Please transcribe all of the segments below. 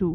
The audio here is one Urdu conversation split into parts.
2,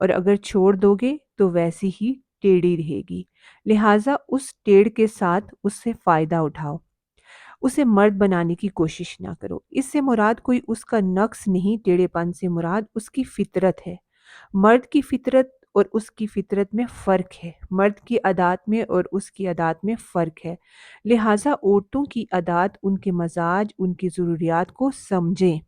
اور اگر چھوڑ دو گے تو ویسی ہی ٹیڑھی رہے گی۔ لہٰذا اس ٹیڑھ کے ساتھ اس سے فائدہ اٹھاؤ، اسے مرد بنانے کی کوشش نہ کرو۔ اس سے مراد کوئی اس کا نقص نہیں، ٹیڑھے پن سے مراد اس کی فطرت ہے۔ مرد کی فطرت اور اس کی فطرت میں فرق ہے، مرد کی عادات میں اور اس کی عادات میں فرق ہے۔ لہٰذا عورتوں کی عادات، ان کے مزاج، ان کی ضروریات کو سمجھیں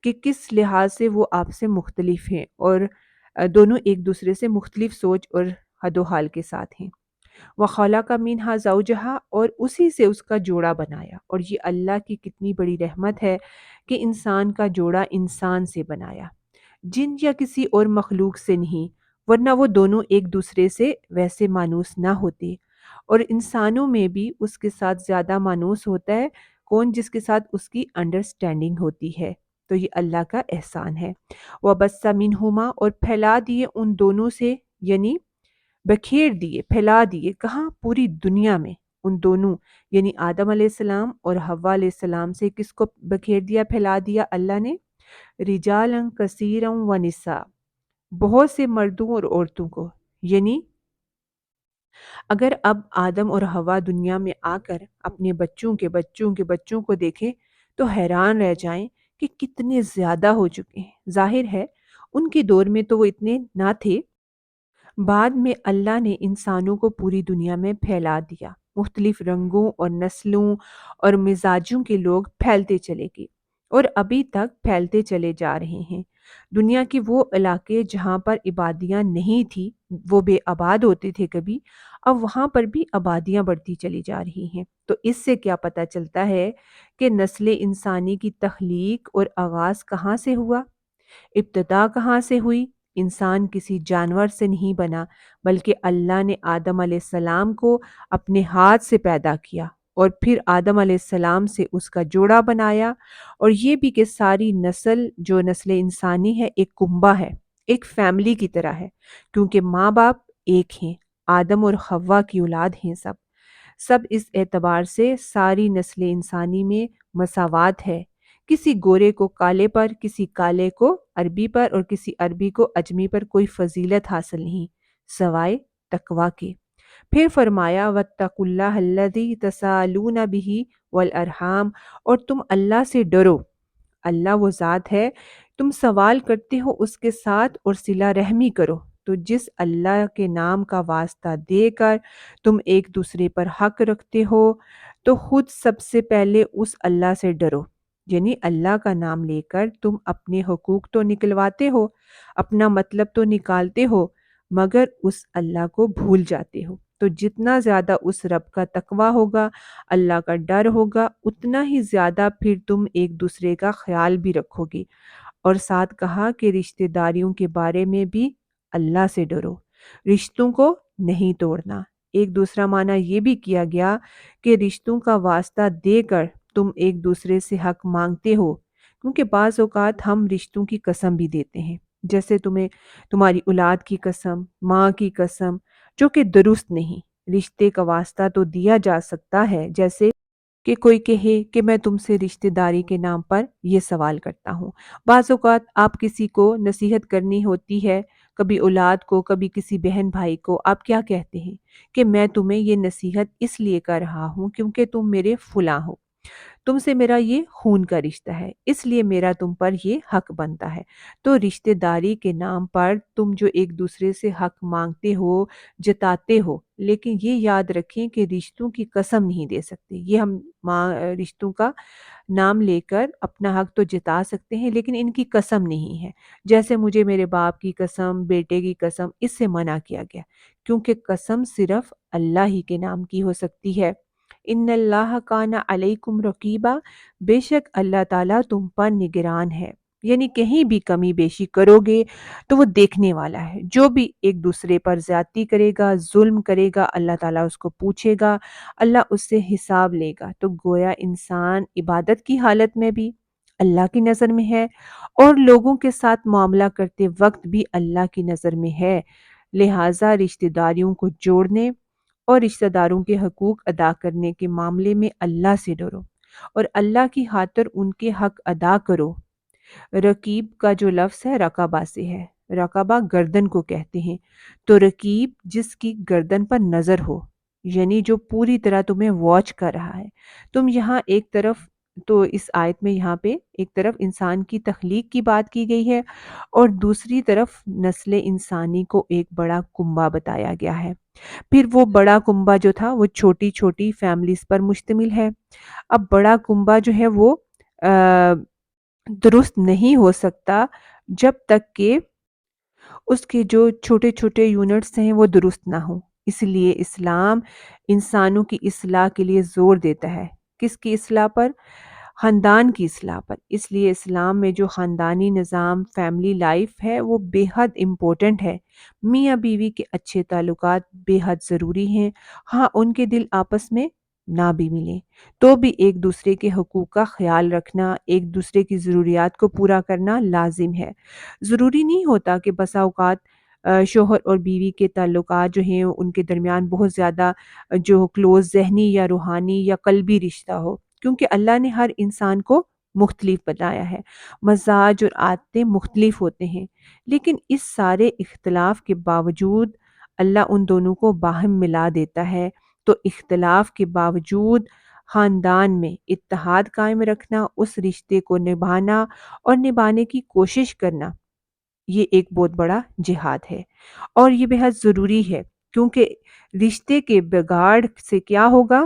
کہ کس لحاظ سے وہ آپ سے مختلف ہیں، اور دونوں ایک دوسرے سے مختلف سوچ اور حد و حال کے ساتھ ہیں۔ وَخَلَقَ مِنْهَا زَوْجَهَا، اور اسی سے اس کا جوڑا بنایا، اور یہ اللہ کی کتنی بڑی رحمت ہے کہ انسان کا جوڑا انسان سے بنایا، جن یا کسی اور مخلوق سے نہیں، ورنہ وہ دونوں ایک دوسرے سے ویسے مانوس نہ ہوتے۔ اور انسانوں میں بھی اس کے ساتھ زیادہ مانوس ہوتا ہے کون؟ جس کے ساتھ اس کی انڈرسٹینڈنگ ہوتی ہے۔ تو یہ اللہ کا احسان ہے۔ وَبَثَّ مِنْهُمَا، اور پھیلا دیے ان دونوں سے، یعنی بکھیر دیے، پھیلا دیے، کہاں؟ پوری دنیا میں، ان دونوں یعنی آدم علیہ السلام اور حوا علیہ السلام سے کس کو بکھیر دیا، پھیلا دیا اللہ نے؟ رجالاً کثیراً ونساء، بہت سے مردوں اور عورتوں کو۔ یعنی اگر اب آدم اور حوا دنیا میں آ کر اپنے بچوں کے بچوں کے بچوں کو دیکھیں تو حیران رہ جائیں کہ کتنے زیادہ ہو چکے ہیں۔ ظاہر ہے ان کے دور میں تو وہ اتنے نہ تھے، بعد میں اللہ نے انسانوں کو پوری دنیا میں پھیلا دیا، مختلف رنگوں اور نسلوں اور مزاجوں کے لوگ پھیلتے چلے گئے اور ابھی تک پھیلتے چلے جا رہے ہیں۔ دنیا کے وہ علاقے جہاں پر آبادیاں نہیں تھی، وہ بے آباد ہوتے تھے کبھی، اب وہاں پر بھی آبادیاں بڑھتی چلی جا رہی ہیں۔ تو اس سے کیا پتہ چلتا ہے کہ نسل انسانی کی تخلیق اور آغاز کہاں سے ہوا، ابتدا کہاں سے ہوئی؟ انسان کسی جانور سے نہیں بنا، بلکہ اللہ نے آدم علیہ السلام کو اپنے ہاتھ سے پیدا کیا اور پھر آدم علیہ السلام سے اس کا جوڑا بنایا، اور یہ بھی کہ ساری نسل جو نسل انسانی ہے ایک کنبہ ہے، ایک فیملی کی طرح ہے، کیونکہ ماں باپ ایک ہیں، آدم اور حوا کی اولاد ہیں سب اس اعتبار سے ساری نسل انسانی میں مساوات ہے۔ کسی گورے کو کالے پر، کسی کالے کو عربی پر اور کسی عربی کو اجمی پر کوئی فضیلت حاصل نہیں سوائے تقوی کے۔ پھر فرمایا وَاتَّقُوا اللَّهَ الَّذِي تَسَاءَلُونَ بِهِ وَالْأَرْحَامَ، اور تم اللہ سے ڈرو۔ اللہ وہ ذات ہے تم سوال کرتے ہو اس کے ساتھ اور صلہ رحمی کرو، تو جس اللہ کے نام کا واسطہ دے کر تم ایک دوسرے پر حق رکھتے ہو تو خود سب سے پہلے اس اللہ سے ڈرو، یعنی اللہ کا نام لے کر تم اپنے حقوق تو نکلواتے ہو، اپنا مطلب تو نکالتے ہو، مگر اس اللہ کو بھول جاتے ہو۔ تو جتنا زیادہ اس رب کا تقوی ہوگا، اللہ کا ڈر ہوگا، اتنا ہی زیادہ پھر تم ایک دوسرے کا خیال بھی رکھو گے۔ اور ساتھ کہا کہ رشتہ داریوں کے بارے میں بھی اللہ سے ڈرو، رشتوں کو نہیں توڑنا۔ ایک دوسرا معنی یہ بھی کیا گیا کہ رشتوں کا واسطہ دے کر تم ایک دوسرے سے حق مانگتے ہو، کیونکہ بعض اوقات ہم رشتوں کی قسم بھی دیتے ہیں، جیسے تمہاری اولاد کی قسم، ماں کی قسم، جو کہ درست نہیں۔ رشتے کا واسطہ تو دیا جا سکتا ہے، جیسے کہ کوئی کہے کہ میں تم سے رشتہ داری کے نام پر یہ سوال کرتا ہوں۔ بعض اوقات آپ کسی کو نصیحت کرنی ہوتی ہے، کبھی اولاد کو، کبھی کسی بہن بھائی کو، آپ کیا کہتے ہیں کہ میں تمہیں یہ نصیحت اس لیے کر رہا ہوں کیونکہ تم میرے فلاں ہو، تم سے میرا یہ خون کا رشتہ ہے، اس لیے میرا تم پر یہ حق بنتا ہے۔ تو رشتہ داری کے نام پر تم جو ایک دوسرے سے حق مانگتے ہو، جتاتے ہو، لیکن یہ یاد رکھیں کہ رشتوں کی قسم نہیں دے سکتے۔ یہ ہم رشتوں کا نام لے کر اپنا حق تو جتا سکتے ہیں، لیکن ان کی قسم نہیں ہے۔ جیسے مجھے میرے باپ کی قسم، بیٹے کی قسم، اس سے منع کیا گیا، کیونکہ قسم صرف اللہ ہی کے نام کی ہو سکتی ہے۔ ان اللہ کان علیکم رقیبا، بے شک اللہ تعالیٰ تم پر نگران ہے، یعنی کہیں بھی کمی بیشی کرو گے تو وہ دیکھنے والا ہے۔ جو بھی ایک دوسرے پر زیادتی کرے گا، ظلم کرے گا، اللہ تعالیٰ اس کو پوچھے گا، اللہ اس سے حساب لے گا۔ تو گویا انسان عبادت کی حالت میں بھی اللہ کی نظر میں ہے اور لوگوں کے ساتھ معاملہ کرتے وقت بھی اللہ کی نظر میں ہے۔ لہٰذا رشتہ داریوں کو جوڑنے اور رشتہ داروں کے حقوق ادا کرنے کے معاملے میں اللہ سے ڈرو اور اللہ کی خاطر ان کے حق ادا کرو۔ رقیب کا جو لفظ ہے رقابہ سے ہے، رقبہ گردن کو کہتے ہیں، تو رقیب جس کی گردن پر نظر ہو، یعنی جو پوری طرح تمہیں واچ کر رہا ہے۔ تم یہاں ایک طرف، تو اس آیت میں یہاں پہ ایک طرف انسان کی تخلیق کی بات کی گئی ہے اور دوسری طرف نسل انسانی کو ایک بڑا کنبہ بتایا گیا ہے۔ پھر وہ بڑا کنبہ جو تھا وہ چھوٹی چھوٹی فیملیز پر مشتمل ہے۔ اب بڑا کنبہ جو ہے وہ درست نہیں ہو سکتا جب تک کہ اس کے جو چھوٹے چھوٹے یونٹس ہیں وہ درست نہ ہوں۔ اس لیے اسلام انسانوں کی اصلاح کے لیے زور دیتا ہے۔ کس کی اصلاح پر؟ خاندان کی اصلاح پر۔ اس لیے اسلام میں جو خاندانی نظام، فیملی لائف ہے، وہ بے حد امپورٹنٹ ہے۔ میاں بیوی کے اچھے تعلقات بے حد ضروری ہیں۔ ہاں، ان کے دل آپس میں نہ بھی ملیں تو بھی ایک دوسرے کے حقوق کا خیال رکھنا، ایک دوسرے کی ضروریات کو پورا کرنا لازم ہے۔ ضروری نہیں ہوتا کہ بسا اوقات شوہر اور بیوی کے تعلقات جو ہیں ان کے درمیان بہت زیادہ جو کلوز ذہنی یا روحانی یا قلبی رشتہ ہو، کیونکہ اللہ نے ہر انسان کو مختلف بنایا ہے، مزاج اور عادتیں مختلف ہوتے ہیں، لیکن اس سارے اختلاف کے باوجود اللہ ان دونوں کو باہم ملا دیتا ہے۔ تو اختلاف کے باوجود خاندان میں اتحاد قائم رکھنا، اس رشتے کو نبھانا اور نبھانے کی کوشش کرنا، یہ ایک بہت بڑا جہاد ہے اور یہ بے حد ضروری ہے، کیونکہ رشتے کے بگاڑ سے کیا ہوگا؟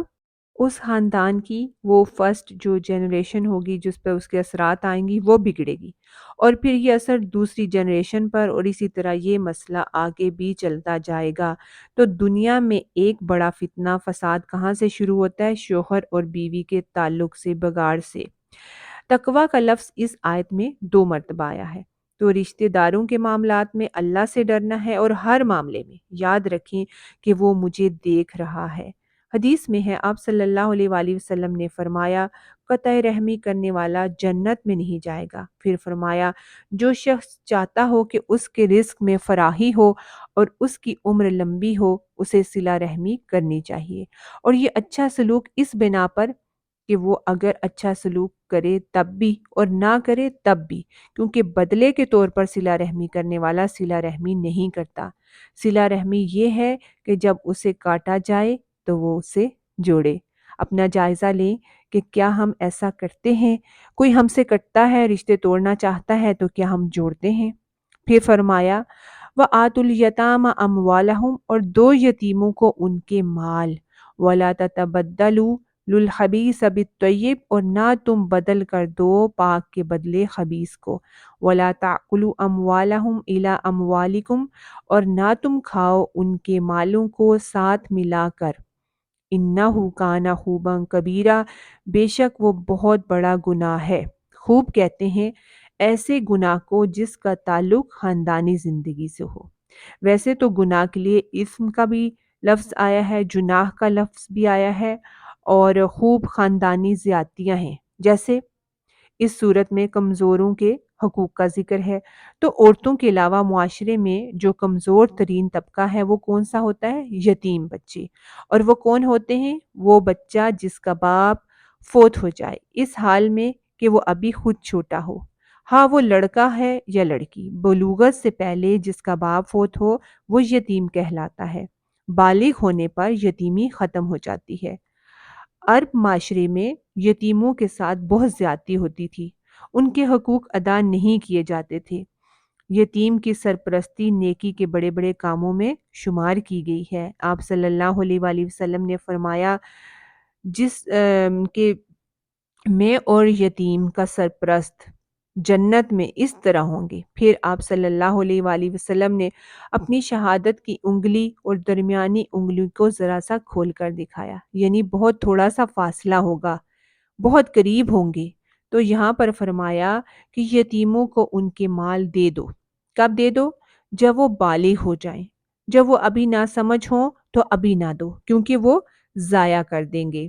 اس خاندان کی وہ فرسٹ جو جنریشن ہوگی جس پہ اس کے اثرات آئیں گی وہ بگڑے گی، اور پھر یہ اثر دوسری جنریشن پر، اور اسی طرح یہ مسئلہ آگے بھی چلتا جائے گا۔ تو دنیا میں ایک بڑا فتنہ فساد کہاں سے شروع ہوتا ہے؟ شوہر اور بیوی کے تعلق سے، بگاڑ سے۔ تقویٰ کا لفظ اس آیت میں 2 مرتبہ آیا ہے۔ تو رشتہ داروں کے معاملات میں اللہ سے ڈرنا ہے، اور ہر معاملے میں یاد رکھیں کہ وہ مجھے دیکھ رہا ہے۔ حدیث میں ہے، آپ صلی اللہ علیہ وآلہ وسلم نے فرمایا، قطع رحمی کرنے والا جنت میں نہیں جائے گا۔ پھر فرمایا، جو شخص چاہتا ہو کہ اس کے رزق میں فراخی ہو اور اس کی عمر لمبی ہو، اسے صلہ رحمی کرنی چاہیے۔ اور یہ اچھا سلوک اس بنا پر کہ وہ اگر اچھا سلوک کرے تب بھی اور نہ کرے تب بھی، کیونکہ بدلے کے طور پر صلہ رحمی کرنے والا صلہ رحمی نہیں کرتا۔ صلہ رحمی یہ ہے کہ جب اسے کاٹا جائے تو وہ اسے جوڑے۔ اپنا جائزہ لیں کہ کیا ہم ایسا کرتے ہیں؟ کوئی ہم سے کٹتا ہے، رشتے توڑنا چاہتا ہے، تو کیا ہم جوڑتے ہیں؟ پھر فرمایا، وَآتُوا الْيَتَامَ أَمْوَالَهُمْ، اور دو یتیموں کو ان کے مال، وَلَا تَتَبَدَّلُوا للخبیث بالطیب، اور نہ تم بدل کر دو پاک کے بدلے خبیث کو، ولا تأکلوا اموالہم الی اموالکم، اور نہ تم کھاؤ ان کے مالوں کو ساتھ ملا کر، انہ کان خوبا کبیرہ، بے شک وہ بہت بڑا گناہ ہے۔ خوب کہتے ہیں ایسے گناہ کو جس کا تعلق خاندانی زندگی سے ہو۔ ویسے تو گناہ کے لیے اسم کا بھی لفظ آیا ہے، جناح کا لفظ بھی آیا ہے، اور خوب خاندانی زیادتیاں ہیں، جیسے اس صورت میں کمزوروں کے حقوق کا ذکر ہے۔ تو عورتوں کے علاوہ معاشرے میں جو کمزور ترین طبقہ ہے وہ کون سا ہوتا ہے؟ یتیم بچے۔ اور وہ کون ہوتے ہیں؟ وہ بچہ جس کا باپ فوت ہو جائے، اس حال میں کہ وہ ابھی خود چھوٹا ہو، ہاں وہ لڑکا ہے یا لڑکی، بلوغت سے پہلے جس کا باپ فوت ہو وہ یتیم کہلاتا ہے۔ بالغ ہونے پر یتیمی ختم ہو جاتی ہے۔ عرب معاشرے میں یتیموں کے ساتھ بہت زیادتی ہوتی تھی، ان کے حقوق ادا نہیں کیے جاتے تھے۔ یتیم کی سرپرستی نیکی کے بڑے بڑے کاموں میں شمار کی گئی ہے۔ آپ صلی اللہ علیہ وآلہ وسلم نے فرمایا، جس کہ میں اور یتیم کا سرپرست جنت میں اس طرح ہوں گے۔ پھر آپ صلی اللہ علیہ وآلہ وسلم نے اپنی شہادت کی انگلی اور درمیانی انگلی کو ذرا سا کھول کر دکھایا، یعنی بہت تھوڑا سا فاصلہ ہوگا، بہت قریب ہوں گے۔ تو یہاں پر فرمایا کہ یتیموں کو ان کے مال دے دو۔ کب دے دو؟ جب وہ بالغ ہو جائیں۔ جب وہ ابھی نہ سمجھ ہوں تو ابھی نہ دو، کیونکہ وہ ضائع کر دیں گے۔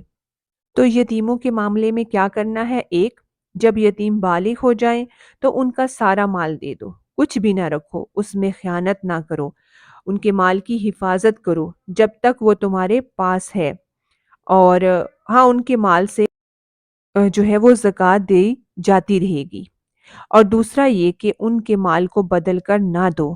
تو یتیموں کے معاملے میں کیا کرنا ہے؟ ایک، جب یتیم بالغ ہو جائیں تو ان کا سارا مال دے دو، کچھ بھی نہ رکھو، اس میں خیانت نہ کرو، ان کے مال کی حفاظت کرو جب تک وہ تمہارے پاس ہے، اور ہاں ان کے مال سے جو ہے وہ زکوٰۃ دی جاتی رہے گی۔ اور دوسرا یہ کہ ان کے مال کو بدل کر نہ دو۔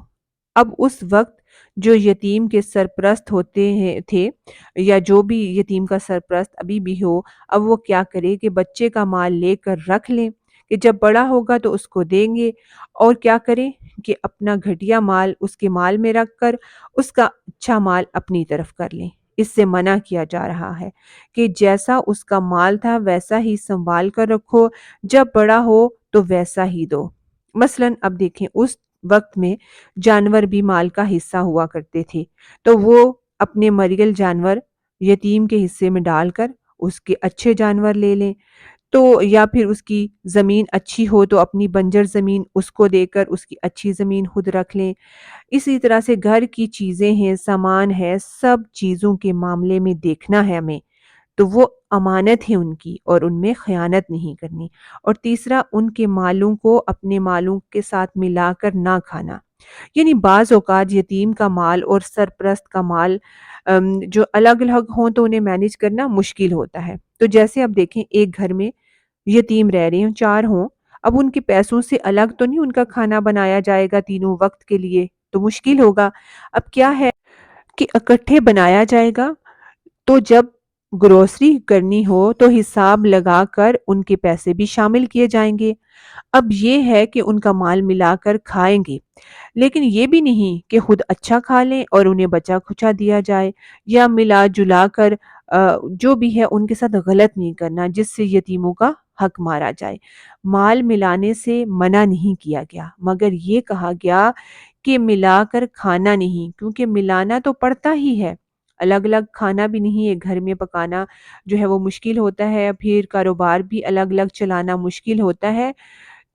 اب اس وقت جو یتیم کے سرپرست ہوتے ہیں تھے، یا جو بھی یتیم کا سرپرست ابھی بھی ہو، اب وہ کیا کرے کہ بچے کا مال لے کر رکھ لیں کہ جب بڑا ہوگا تو اس کو دیں گے، اور کیا کریں کہ اپنا گھٹیا مال اس کے مال میں رکھ کر اس کا اچھا مال اپنی طرف کر لیں۔ اس سے منع کیا جا رہا ہے کہ جیسا اس کا مال تھا ویسا ہی سنبھال کر رکھو، جب بڑا ہو تو ویسا ہی دو۔ مثلاً اب دیکھیں اس وقت میں جانور بھی مال کا حصہ ہوا کرتے تھے، تو وہ اپنے مریل جانور یتیم کے حصے میں ڈال کر اس کے اچھے جانور لے لیں، تو یا پھر اس کی زمین اچھی ہو تو اپنی بنجر زمین اس کو دے کر اس کی اچھی زمین خود رکھ لیں۔ اسی طرح سے گھر کی چیزیں ہیں، سامان ہے، سب چیزوں کے معاملے میں دیکھنا ہے ہمیں، تو وہ امانت ہے ان کی، اور ان میں خیانت نہیں کرنی۔ اور تیسرا، ان کے مالوں کو اپنے مالوں کے ساتھ ملا کر نہ کھانا۔ یعنی بعض اوقات یتیم کا مال اور سرپرست کا مال جو الگ الگ ہوں تو انہیں مینیج کرنا مشکل ہوتا ہے۔ تو جیسے اب دیکھیں ایک گھر میں یتیم رہ رہے ہیں، 4 ہوں، اب ان کے پیسوں سے الگ تو نہیں ان کا کھانا بنایا جائے گا تینوں وقت کے لیے، تو مشکل ہوگا۔ اب کیا ہے کہ اکٹھے بنایا جائے گا، تو جب گروسری کرنی ہو تو حساب لگا کر ان کے پیسے بھی شامل کیے جائیں گے۔ اب یہ ہے کہ ان کا مال ملا کر کھائیں گے، لیکن یہ بھی نہیں کہ خود اچھا کھا لیں اور انہیں بچا کھچا دیا جائے، یا ملا جلا کر جو بھی ہے ان کے ساتھ غلط نہیں کرنا جس سے یتیموں کا حق مارا جائے۔ مال ملانے سے منع نہیں کیا گیا، مگر یہ کہا گیا کہ ملا کر کھانا نہیں، کیونکہ ملانا تو پڑتا ہی ہے۔ الگ الگ کھانا بھی نہیں ہے، گھر میں پکانا جو ہے وہ مشکل ہوتا ہے، پھر کاروبار بھی الگ الگ چلانا مشکل ہوتا ہے،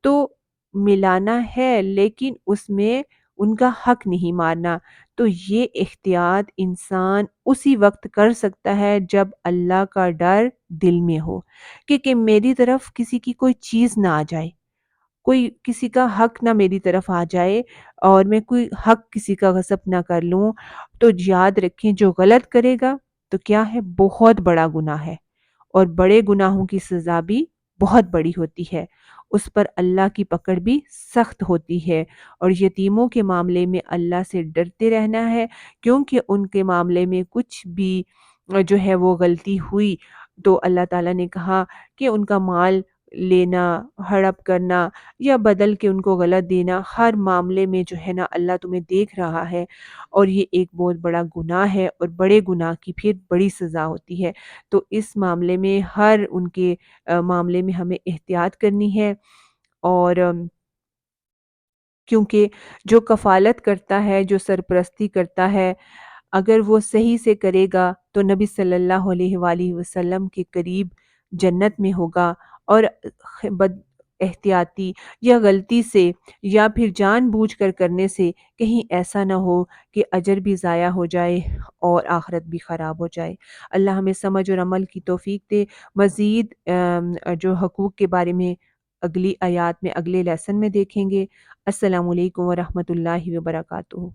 تو ملانا ہے لیکن اس میں ان کا حق نہیں مارنا۔ تو یہ احتیاط انسان اسی وقت کر سکتا ہے جب اللہ کا ڈر دل میں ہو، کہ میری طرف کسی کی کوئی چیز نہ آ جائے، کوئی کسی کا حق نہ میری طرف آ جائے، اور میں کوئی حق کسی کا غصب نہ کر لوں۔ تو یاد رکھیں جو غلط کرے گا تو کیا ہے، بہت بڑا گناہ ہے، اور بڑے گناہوں کی سزا بھی بہت بڑی ہوتی ہے، اس پر اللہ کی پکڑ بھی سخت ہوتی ہے۔ اور یتیموں کے معاملے میں اللہ سے ڈرتے رہنا ہے، کیونکہ ان کے معاملے میں کچھ بھی جو ہے وہ غلطی ہوئی تو اللہ تعالیٰ نے کہا کہ ان کا مال لینا، ہڑپ کرنا، یا بدل کے ان کو غلط دینا، ہر معاملے میں جو ہے نا اللہ تمہیں دیکھ رہا ہے، اور یہ ایک بہت بڑا گناہ ہے، اور بڑے گناہ کی پھر بڑی سزا ہوتی ہے۔ تو اس معاملے میں ہر ان کے معاملے میں ہمیں احتیاط کرنی ہے، اور کیونکہ جو کفالت کرتا ہے، جو سرپرستی کرتا ہے، اگر وہ صحیح سے کرے گا تو نبی صلی اللہ علیہ وآلہ وسلم کے قریب جنت میں ہوگا، اور بد احتیاطی یا غلطی سے یا پھر جان بوجھ کر کرنے سے کہیں ایسا نہ ہو کہ اجر بھی ضائع ہو جائے اور آخرت بھی خراب ہو جائے۔ اللہ ہمیں سمجھ اور عمل کی توفیق دے۔ مزید جو حقوق کے بارے میں اگلی آیات میں اگلے لیسن میں دیکھیں گے۔ السلام علیکم ورحمۃ اللہ وبرکاتہ۔